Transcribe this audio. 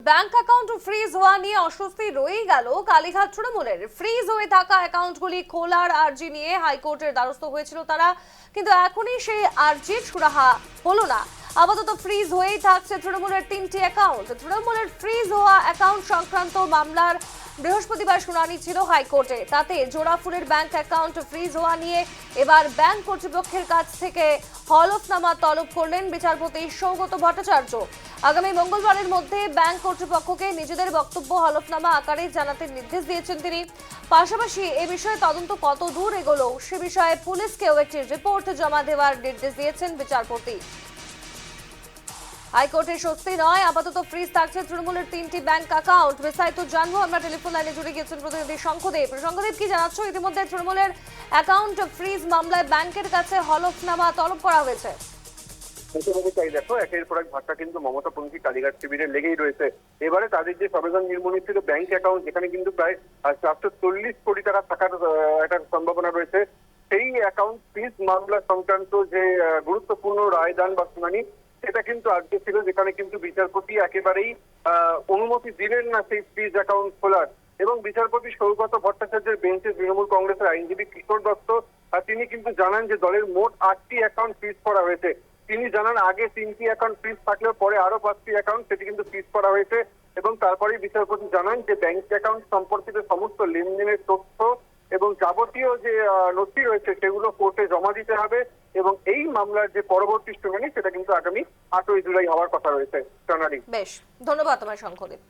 Bank account freeze হওয়া নিয়ে অস্বস্তি রয়েই গেল। কালীঘাট তৃণমূলের ফ্রিজ হয়ে থাকা অ্যাকাউন্টগুলি খোলার আর্জি নিয়ে হাইকোর্টের দ্বারস্থ হয়েছিল তারা, কিন্তু এখনই সেই আর্জির সুরাহা হলো না। আপাতত ফ্রিজ হয়েই থাকছে তৃণমূলের 3টি অ্যাকাউন্ট। তৃণমূলের ফ্রিজ হওয়া অ্যাকাউন্ট সংক্রান্ত মামলার বৃহস্পতিবার শুনানি ছিল হাইকোর্টে। তাতে জোড়াফুলের ব্যাংক অ্যাকাউন্ট ফ্রিজ হওয়া নিয়ে এবার ব্যাংক কর্তৃপক্ষের কাছ থেকে হলফনামা তলব করলেন বিচারপতি সৌগত ভট্টাচার্য। আগামী মঙ্গলবারের মধ্যে ব্যাংক কর্তৃপক্ষকে নিজেদের বক্তব্য হলফনামা আকারে জানাতে নির্দেশ দিয়েছেন তিনি। পাশাপাশি এ বিষয়ে তদন্ত কত দূর এগোলো সে বিষয়ে পুলিশকেও একটি রিপোর্ট জমা দেওয়ার নির্দেশ দিয়েছেন বিচারপতি। হাইকোর্টের স্বস্তি নয়, আপাতত ফ্রিজ থাকছে তৃণমূলের 3টি ব্যাংক অ্যাকাউন্ট। বিস্তারিত জানবো, আমরা টেলিফোন লাইনে জুড়ে গিয়েছেন প্রতিনিধি শঙ্খদেব। শঙ্খদেব, কি জানাচ্ছ? ইতিমধ্যে তৃণমূলের অ্যাকাউন্ট ফ্রিজ মামলায় ব্যাংকের কাছে হলফনামা তলব করা হয়েছে। তাই দেখো, একের পর এক ভাষা কিন্তু মমতাপন্থী কালীঘাট শিবিরে লেগেই রয়েছে। এবারে তাদের যে সবেদন নির্মূলিত ছিল ব্যাংক অ্যাকাউন্ট, যেখানে কিন্তু প্রায় 440 কোটি টাকা থাকার একটা সম্ভাবনা রয়েছে, সেই অ্যাকাউন্ট ফ্রিজ মামলা সংক্রান্ত যে গুরুত্বপূর্ণ রায়দান বা শুনানি, সেটা কিন্তু আজকে ছিল, যেখানে কিন্তু বিচারপতি একেবারেই অনুমতি দিলেন না সেই ফ্রিজ অ্যাকাউন্ট খোলার। এবং বিচারপতি সৌগত ভট্টাচার্যের বেঞ্চে তৃণমূল কংগ্রেসের আইনজীবী কিশোর দত্ত তিনি কিন্তু জানান যে দলের মোট 8টি অ্যাকাউন্ট ফ্রিজ করা হয়েছে। তিনি জানান আগে 3টি অ্যাকাউন্ট ফ্রিজ থাকলেও পরে আরো 5টি অ্যাকাউন্ট সেটি কিন্তু ফ্রিজ করা হয়েছে। এবং তারপরেই বিচারপতি জানান যে ব্যাংক অ্যাকাউন্ট সম্পর্কিত সমস্ত লেনদেনের তথ্য এবং যাবতীয় যে নথি রয়েছে সেগুলো কোর্টে জমা দিতে হবে। এবং এই মামলার যে পরবর্তী শুনানি সেটা কিন্তু আগামী 8ই জুলাই হওয়ার কথা রয়েছে। সোনালী, বেশ, ধন্যবাদ তোমার শঙ্খদেব।